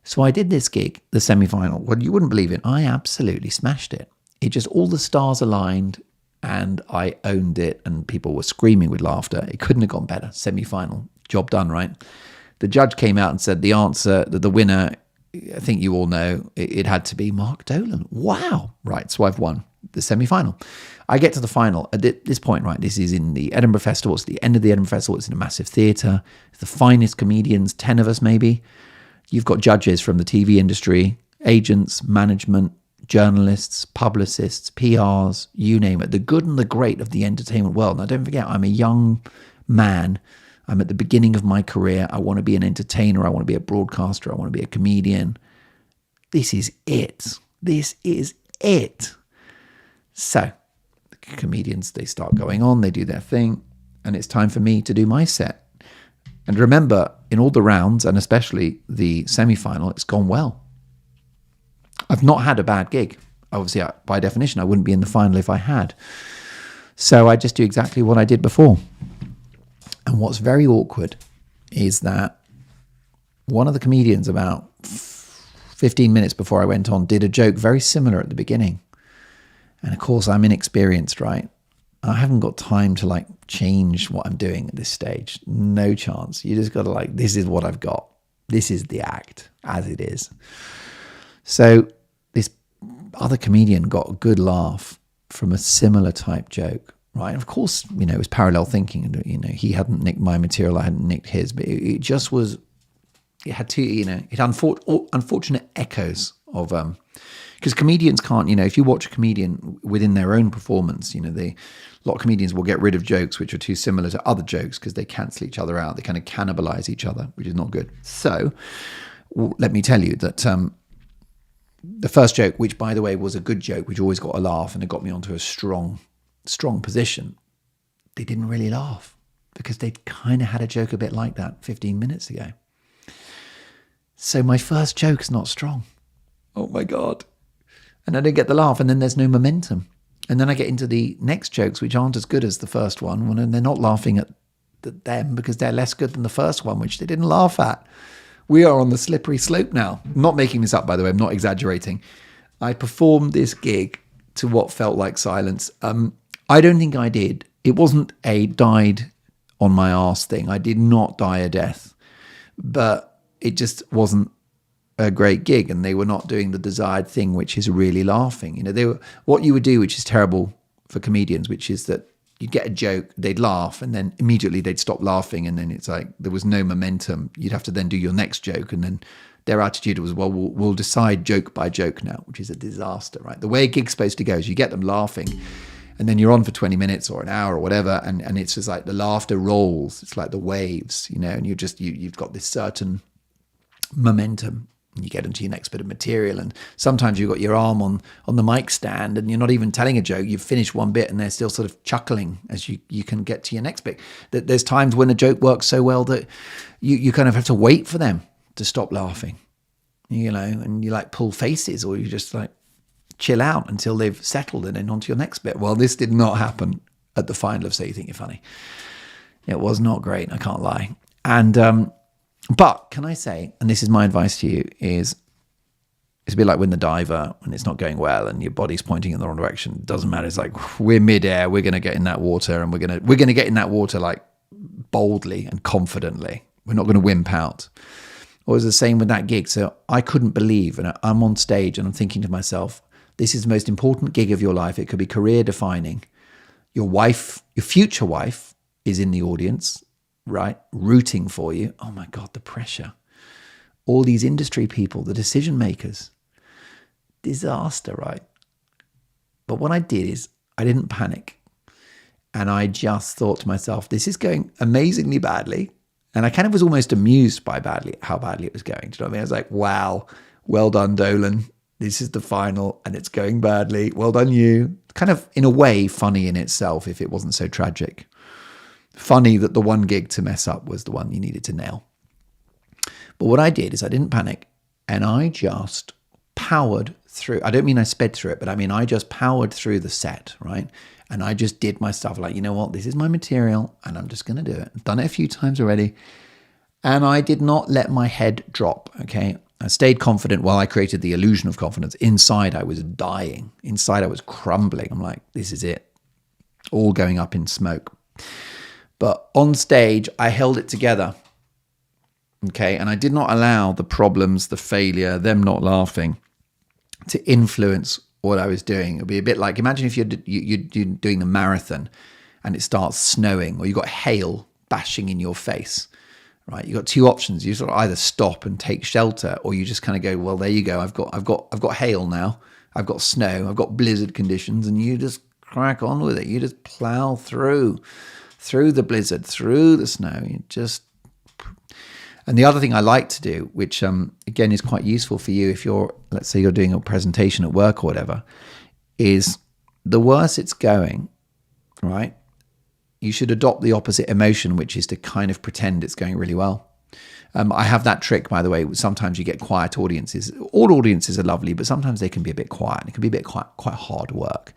So I did this gig, the semi-final. Well, you wouldn't believe it. I absolutely smashed it. It just, all the stars aligned and I owned it and people were screaming with laughter. It couldn't have gone better. Semi-final. Job done, right? The judge came out and said the answer, the winner, I think you all know, it had to be Mark Dolan. Wow. Right, so I've won the semi-final. I get to the final. At this point, right, this is in the Edinburgh Festival. It's the end of the Edinburgh Festival. It's in a massive theatre. It's the finest comedians, 10 of us maybe. You've got judges from the TV industry, agents, management, journalists, publicists, PRs, you name it. The good and the great of the entertainment world. Now, don't forget, I'm a young man. I'm at the beginning of my career. I want to be an entertainer. I want to be a broadcaster. I want to be a comedian. This is it. This is it. So the comedians, they start going on, they do their thing, and it's time for me to do my set. And remember, in all the rounds, and especially the semi-final, it's gone well. I've not had a bad gig. Obviously, by definition, I wouldn't be in the final if I had. So I just do exactly what I did before. And what's very awkward is that one of the comedians about 15 minutes before I went on did a joke very similar at the beginning. And of course, I'm inexperienced, right? I haven't got time to change what I'm doing at this stage. No chance. You just got to this is what I've got. This is the act as it is. So this other comedian got a good laugh from a similar type joke, right? And of course, it was parallel thinking. He hadn't nicked my material, I hadn't nicked his, but it just was, it had two, it unfortunate echoes of, because comedians can't, if you watch a comedian within their own performance, a lot of comedians will get rid of jokes which are too similar to other jokes because they cancel each other out. They kind of cannibalize each other, which is not good. So let me tell you that the first joke, which by the way was a good joke, which always got a laugh and it got me onto a strong position, they didn't really laugh because they'd kind of had a joke a bit like that 15 minutes ago. So my first joke's not strong. Oh my God. And I don't get the laugh, and then there's no momentum. And then I get into the next jokes, which aren't as good as the first one, and they're not laughing at them because they're less good than the first one, which they didn't laugh at. We are on the slippery slope now. I'm not making this up, by the way. I'm not exaggerating. I performed this gig to what felt like silence. I don't think I did. It wasn't a died on my arse thing. I did not die a death, but it just wasn't a great gig, and they were not doing the desired thing, which is really laughing. You know, they were what you would do, which is terrible for comedians, which is that you'd get a joke, they'd laugh, and then immediately they'd stop laughing, and then it's like there was no momentum. You'd have to then do your next joke, and then their attitude was, well, we'll decide joke by joke now, which is a disaster, right? The way a gig's supposed to go is you get them laughing, and then you're on for 20 minutes or an hour or whatever, and it's just like the laughter rolls. It's like the waves, you know, and you've got this certain momentum. And you get into your next bit of material, and sometimes you've got your arm on the mic stand and you're not even telling a joke. You've finished one bit and they're still sort of chuckling as you can get to your next bit. There's times when a joke works so well that you kind of have to wait for them to stop laughing, you know, and you like pull faces, or you just like chill out until they've settled and then on to your next bit. Well, this did not happen at the final of So You Think You're Funny. It was not great, I can't lie. And but can I say, and this is my advice to you, is it's a bit like when the diver, when it's not going well and your body's pointing in the wrong direction. It doesn't matter. It's like, we're midair, we're going to get in that water, and we're going to get in that water like boldly and confidently. We're not going to wimp out. Or it's the same with that gig. So I couldn't believe, and I'm on stage and I'm thinking to myself, this is the most important gig of your life. It could be career defining. Your wife, your future wife, is in the audience, right, rooting for you. Oh my God, the pressure. All these industry people, the decision makers. Disaster, right? But what I did is I didn't panic. And I just thought to myself, this is going amazingly badly. And I kind of was almost amused by how badly it was going. Do you know what I mean? I was like, wow, well done, Dolan. This is the final and it's going badly. Well done, you. Kind of, in a way, funny in itself if it wasn't so tragic. Funny that the one gig to mess up was the one you needed to nail. But what I did is I didn't panic, and I just powered through. I don't mean I sped through it, but I mean I just powered through the set, right? And I just did my stuff like, you know what, this is my material and I'm just going to do it. I've done it a few times already. And I did not let my head drop, okay? I stayed confident while I created the illusion of confidence. Inside I was dying. Inside I was crumbling. I'm like, this is it. All going up in smoke. But on stage, I held it together, okay? And I did not allow the problems, the failure, them not laughing to influence what I was doing. It would be a bit like, imagine if you're doing the marathon and it starts snowing, or you got hail bashing in your face, right? You got two options. You sort of either stop and take shelter, or you just kind of go, well, there you go. I've got hail now. I've got snow. I've got blizzard conditions, and you just crack on with it. You just plow through the blizzard, through the snow. And the other thing I like to do, which again is quite useful for you if let's say you're doing a presentation at work or whatever, is the worse it's going, right? You should adopt the opposite emotion, which is to kind of pretend it's going really well. I have that trick, by the way. Sometimes you get quiet audiences. All audiences are lovely, but sometimes they can be a bit quiet. It can be a bit quite hard work.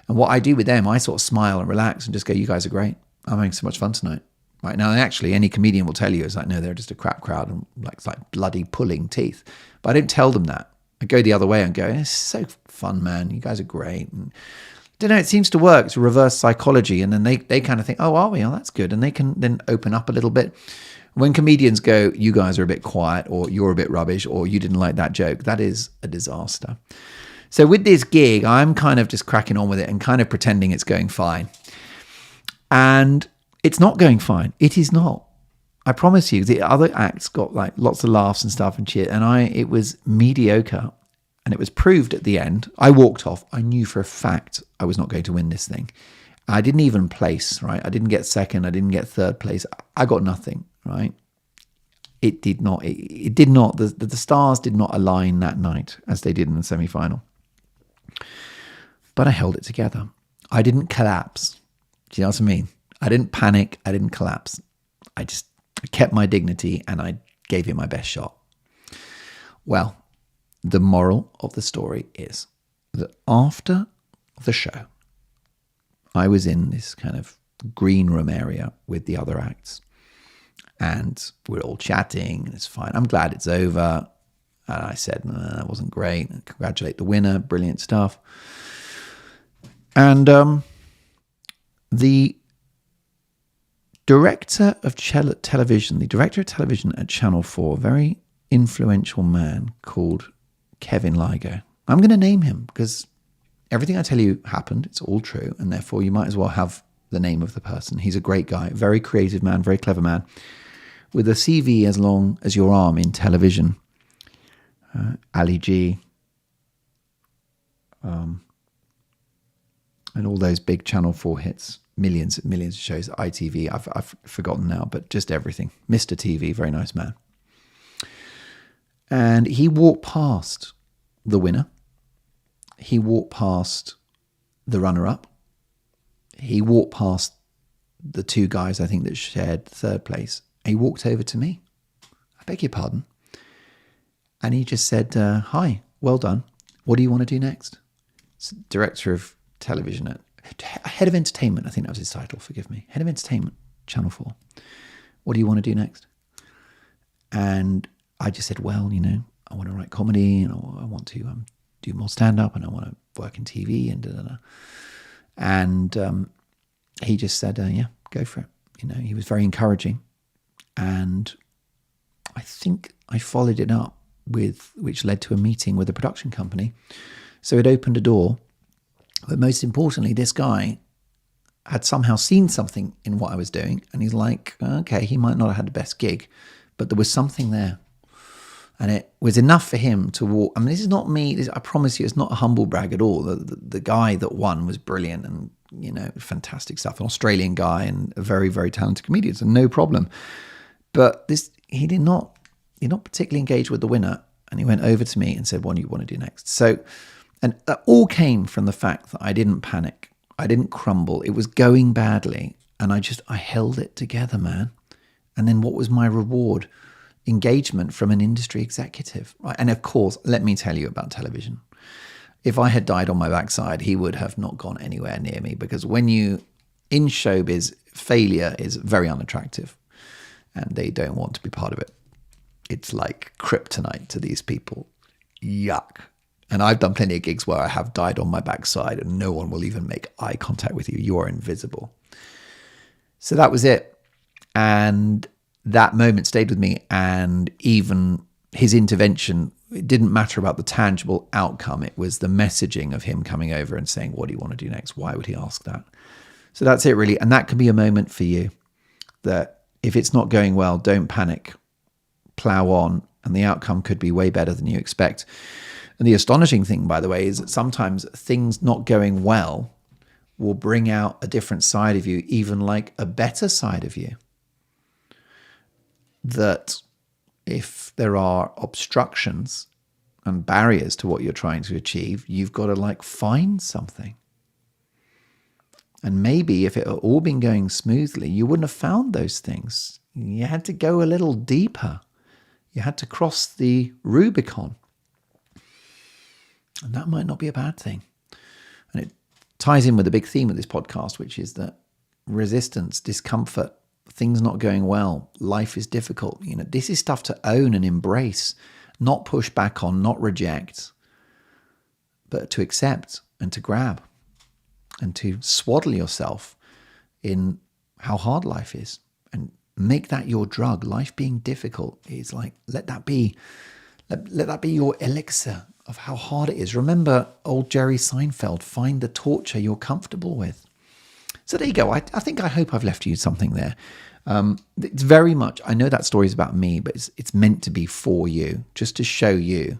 And what I do with them, I sort of smile and relax and just go, you guys are great. I'm having so much fun tonight. Right now, actually, any comedian will tell you, it's like, no, they're just a crap crowd and it's like bloody pulling teeth. But I don't tell them that. I go the other way and go, it's so fun, man. You guys are great. And I don't know, it seems to work. It's reverse psychology. And then they kind of think, oh, are we? Oh, that's good. And they can then open up a little bit. When comedians go, you guys are a bit quiet, or you're a bit rubbish, or you didn't like that joke, that is a disaster. So with this gig, I'm kind of just cracking on with it and kind of pretending it's going fine. And it's not going fine. It is not. I promise you. The other acts got like lots of laughs and stuff and cheer, and it was mediocre. And it was proved at the end. I walked off. I knew for a fact I was not going to win this thing. I didn't even place, right? I didn't get second. I didn't get third place. I got nothing, right? It did not. It did not. The stars did not align that night as they did in the semi-final. But I held it together. I didn't collapse. Do you know what I mean? I didn't panic. I didn't collapse. I kept my dignity and I gave it my best shot. Well, the moral of the story is that after the show, I was in this kind of green room area with the other acts, and we're all chatting and it's fine. I'm glad it's over. And I said, no, that wasn't great. And congratulate the winner. Brilliant stuff. And the director of television, the director of television at Channel 4, very influential man called Kevin Ligo. I'm going to name him because everything I tell you happened. It's all true. And therefore you might as well have the name of the person. He's a great guy, very creative man, very clever man, with a CV as long as your arm in television. Ali G, and all those big Channel 4 hits, millions of shows, ITV, I've forgotten now, but just everything. Mr. TV, very nice man. And he walked past the winner. He walked past the runner-up. He walked past the two guys, I think, that shared third place. He walked over to me. I beg your pardon. And he just said, hi, well done. What do you want to do next? Director of television, head of entertainment, I think that was his title, forgive me. Head of entertainment, Channel 4. What do you want to do next? And I just said, well, I want to write comedy, and I want to do more stand-up, and I want to work in TV, and da-da-da. And he just said, yeah, go for it. He was very encouraging. And I think I followed it up which led to a meeting with a production company. So it opened a door. But most importantly, this guy had somehow seen something in what I was doing. And he's like, okay, he might not have had the best gig, but there was something there. And it was enough for him to walk. I mean, this is not me. I promise you, it's not a humble brag at all. The guy that won was brilliant and, fantastic stuff. An Australian guy and a very, very talented comedian. So no problem. But he did not particularly engage with the winner. And he went over to me and said, what do you want to do next? So, and that all came from the fact that I didn't panic. I didn't crumble. It was going badly. And I held it together, man. And then what was my reward? Engagement from an industry executive. Right? And of course, let me tell you about television. If I had died on my backside, he would have not gone anywhere near me, because in showbiz, failure is very unattractive and they don't want to be part of it. It's like kryptonite to these people. Yuck. And I've done plenty of gigs where I have died on my backside and no one will even make eye contact with you. You are invisible. So that was it. And that moment stayed with me. And even his intervention, it didn't matter about the tangible outcome. It was the messaging of him coming over and saying, what do you want to do next? Why would he ask that? So that's it, really. And that can be a moment for you that if it's not going well, don't panic. Plow on, and the outcome could be way better than you expect. And the astonishing thing, by the way, is that sometimes things not going well will bring out a different side of you, even like a better side of you. That if there are obstructions and barriers to what you're trying to achieve, you've got to find something. And maybe if it had all been going smoothly, you wouldn't have found those things. You had to go a little deeper. You had to cross the Rubicon. And that might not be a bad thing. And it ties in with the big theme of this podcast, which is that resistance, discomfort, things not going well, life is difficult. This is stuff to own and embrace, not push back on, not reject, but to accept and to grab and to swaddle yourself in how hard life is and make that your drug. Life being difficult is let that be your elixir of how hard it is. Remember old Jerry Seinfeld, find the torture you're comfortable with. So there you go. I hope I've left you something there. It's very much, I know that story is about me, but it's meant to be for you, just to show you